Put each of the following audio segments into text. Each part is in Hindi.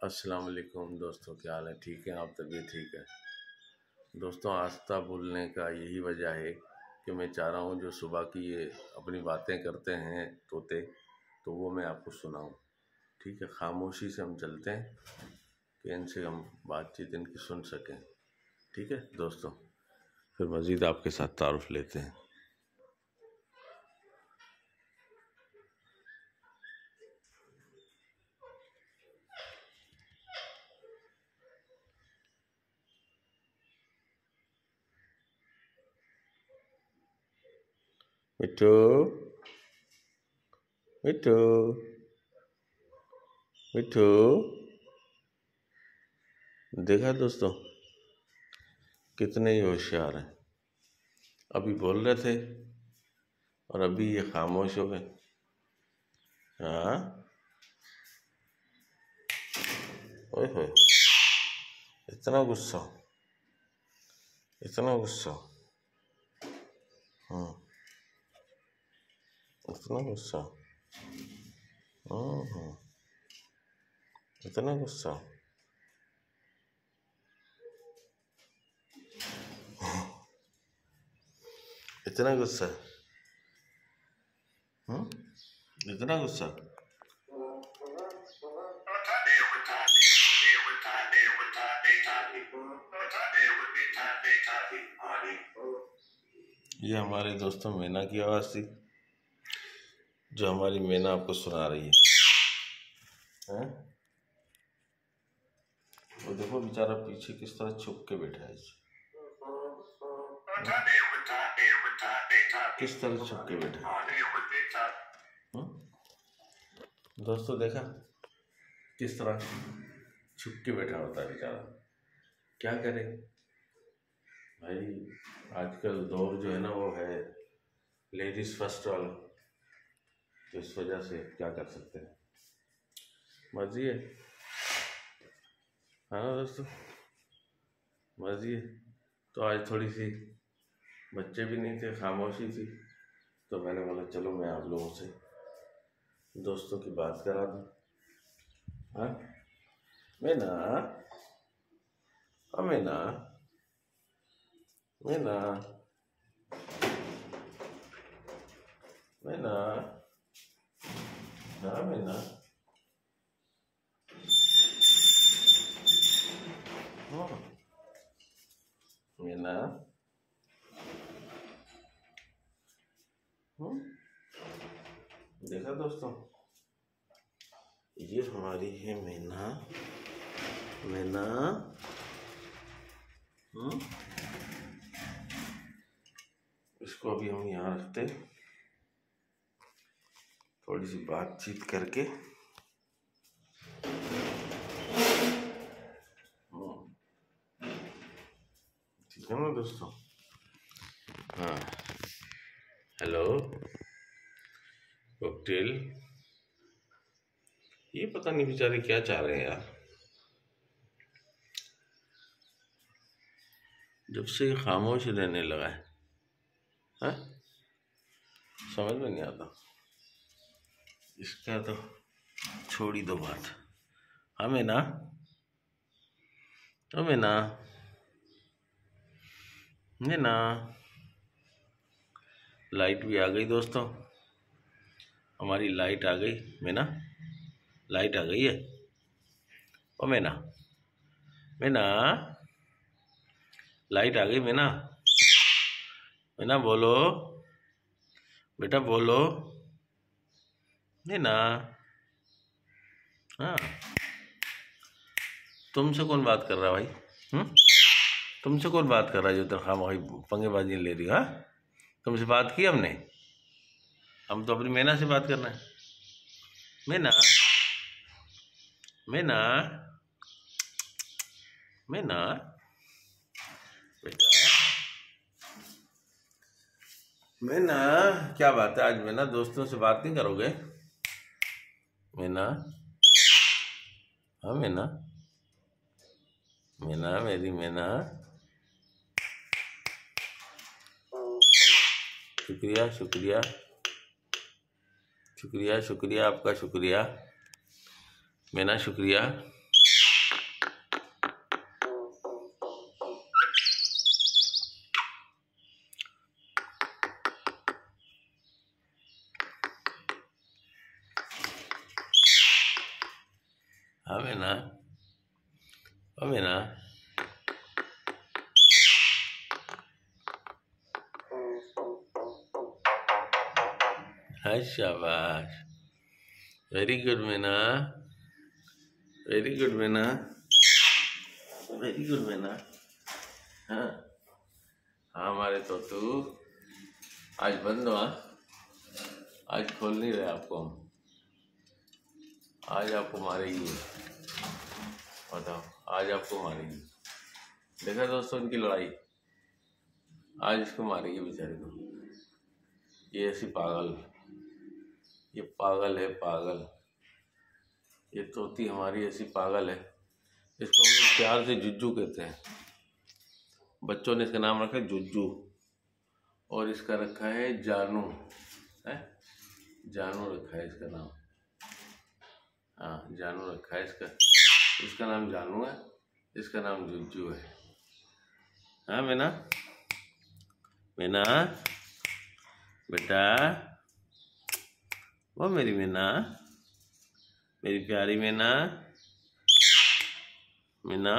अस्सलाम वालेकुम दोस्तों, क्या हाल है? ठीक है आप? तबीयत ठीक है? दोस्तों, आस्था बोलने का यही वजह है कि मैं चाह रहा हूँ जो सुबह की ये अपनी बातें करते हैं तोते, तो वो मैं आपको सुनाऊँ। ठीक है, खामोशी से हम चलते हैं कि इनसे हम बातचीत इनकी सुन सकें। ठीक है दोस्तों, फिर मज़ीद आपके साथ तारुफ लेते हैं। मिट्टू, मिट्टू, मिट्टू, देखा दोस्तों कितने ही होशियार हैं। अभी बोल रहे थे और अभी ये खामोश हो गए। हाँ, ओए होए, इतना गुस्सा, इतना गुस्सा। हाँ, इतना गुस्सा। हाँ, इतना गुस्सा। इतना गुस्सा। हाँ, इतना गुस्सा। ये हमारे दोस्तों मैना की आवाज़ थी, जो हमारी मैना आपको सुना रही है। वो देखो बेचारा पीछे किस तरह छुप के बैठा है। किस तरह छुप के बैठा है। दोस्तों देखा किस तरह छुप के बैठा होता है बेचारा। क्या करे भाई, आजकल दौर जो है ना वो है लेडीज फर्स्ट वाला, तो इस वजह से क्या कर सकते हैं, मर्जी है। हाँ दोस्तों, मर्जी है। तो आज थोड़ी सी बच्चे भी नहीं थे, खामोशी थी, तो मैंने बोला चलो मैं आप लोगों से दोस्तों की बात करा दूँ। हाँ मैना, मैना, मैना, मैना, हाँ मैना, मैना, देखा दोस्तों, ये हमारी है मैना। मैना, इसको अभी हम यहाँ रखते, थोड़ी सी बातचीत करके। ठीक है ना दोस्तों? हाँ, हेलो कॉकटेल, ये पता नहीं बेचारे क्या चाह रहे हैं यार। जब से ये खामोश रहने लगा है, हाँ? समझ में नहीं आता इसका, तो छोड़ ही दो बात। हमें ना, हमें ना, हमें ना। लाइट भी आ गई दोस्तों, हमारी लाइट आ गई। मैना, लाइट आ गई है। ओ मैना, मैना, लाइट आ गई। मैना, मैना बोलो बेटा, बोलो मैना। हाँ, तुमसे कौन बात कर रहा है भाई? तुमसे कौन बात कर रहा है जो तनख्वाह भाई पंगेबाजी ले रही? हाँ, तुमसे बात की हमने? हम तो अपनी मैना से बात करना है। मैना, मैना, मैना, बेटा मैना, क्या बात है आज मैना दोस्तों से बात नहीं करोगे? मैना, हाँ मैना, मैना मेरी मैना, शुक्रिया शुक्रिया शुक्रिया शुक्रिया, आपका शुक्रिया मैना, शुक्रिया। हाँ मैना, ओ मैना, हाँ शाबाश, वेरी गुड मैना, वेरी गुड मैना, वेरी गुड मैना। हाँ हाँ हमारे तोतू आज बंद हुआ, आज खोल नहीं रहे आपको हम, आज आपको मारेगी, बताओ आज आपको मारेगी। देखा दोस्तों इनकी लड़ाई, आज इसको मारेगी बेचारे को। ये ऐसी पागल, ये पागल है पागल, ये तोती हमारी ऐसी पागल है। इसको हम लोग प्यार से जुज्जू कहते हैं, बच्चों ने इसका नाम रखा है जुज्जू, और इसका रखा है जानू, है जानू रखा है इसका नाम। हाँ जानू रखा है इसका नाम जानू है, इसका नाम जुज्जू है। हाँ मैना, मैना बेटा, वो मेरी मैना, मेरी प्यारी मैना, मैना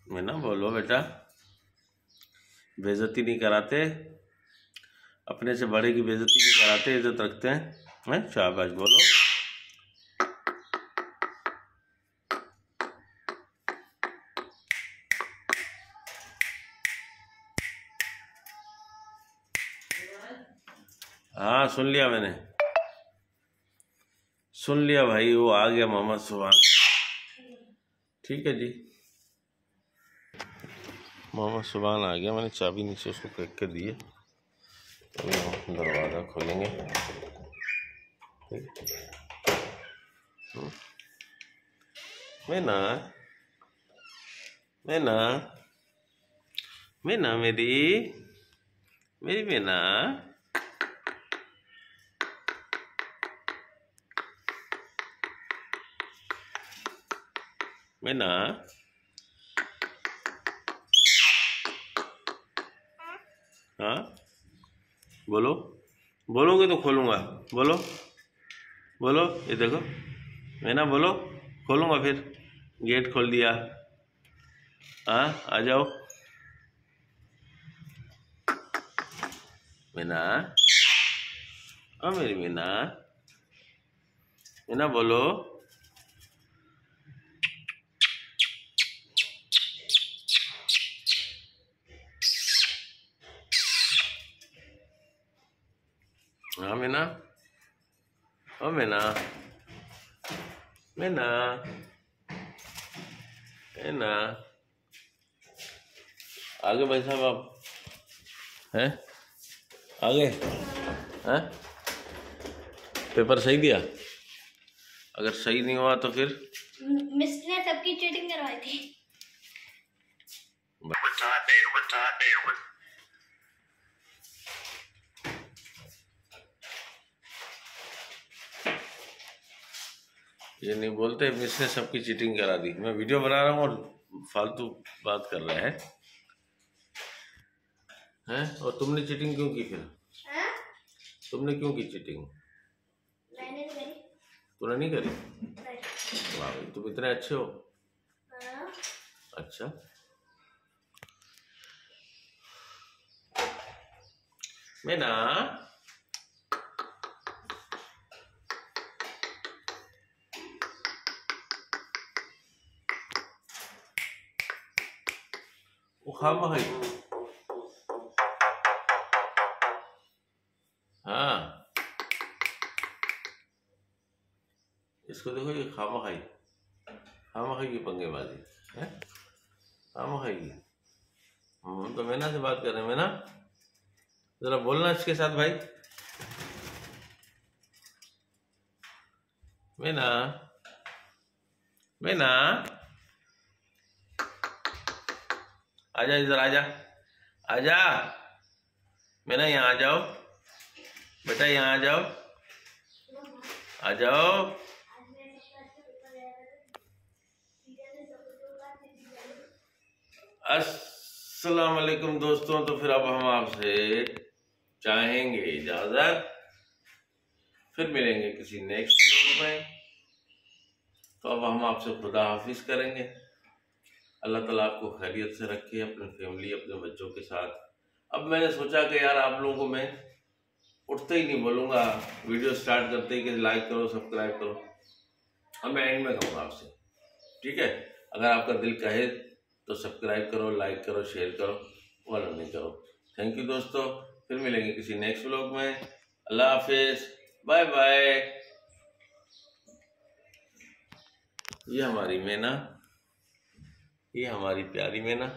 मैना बोलो बेटा, बेइज्जती नहीं कराते, अपने से बड़े की बेइज्जती नहीं कराते, इज्जत रखते हैं। शाबाश बोलो। हाँ सुन लिया मैंने, सुन लिया भाई, वो आ गया मोहम्मद सुभान। ठीक है जी, मोहम्मद सुभान आ गया, मैंने चाबी नीचे उसको फेंक कर दी है, अभी हम दरवाज़ा खोलेंगे। मैना, मैना, मैना मेरी, मेरी मैना, मैना, हाँ बोलो, बोलोगे तो खोलूँगा, बोलो बोलो, ये देखो मैना बोलो, खोलूँगा फिर, गेट खोल दिया। हाँ आ जाओ मैना, ओ मेरी मैना, मैना बोलो। हाँ मैना, ओ मैना, मैना, मैना, आगे भाई साहब आप हैं, आगे हैं, पेपर सही दिया? अगर सही नहीं हुआ तो फिर मिस ने सबकी चीटिंग करवाई थी। ये नहीं बोलते मिस ने सबकी चीटिंग करा दी। मैं वीडियो बना रहा हूँ और फालतू बात कर रहा है हैं? और तुमने चीटिंग क्यों की फिर? तुमने क्यों की चीटिंग? मैंने करी। तूने नहीं करी? वाह भाई, तुम इतने अच्छे हो। अच्छा मैना, वो खामा है। हाँ इसको देखो, ये खामा खाई की पंगेबाजी है, खामा खाई। हम तो मैना से बात कर रहे हैं। मैना जरा बोलना इसके साथ भाई। मैना, मैना आजा इधर, आजा आजा मैना, यहाँ आ जाओ बेटा, यहाँ आ जाओ, आ जाओ। अस्सलाम वालेकुम दोस्तों, तो फिर अब हम आपसे चाहेंगे इजाजत, फिर मिलेंगे किसी नेक्स्ट वीडियो में। तो अब हम आपसे खुदा हाफिज करेंगे। अल्लाह ताला आपको खैरियत से रखे, अपनी फैमिली अपने बच्चों के साथ। अब मैंने सोचा कि यार आप लोगों को मैं उठते ही नहीं बोलूँगा, वीडियो स्टार्ट करते ही कि लाइक करो सब्सक्राइब करो। अब मैं एंड में कहूँगा आपसे, ठीक है? अगर आपका दिल कहे तो सब्सक्राइब करो, लाइक करो, शेयर करो, वरना नहीं करो। थैंक यू दोस्तों, फिर मिलेंगे किसी नेक्स्ट व्लॉग में। अल्लाह हाफिज, बाय बाय। ये हमारी मैना, ये हमारी प्यारी मैना।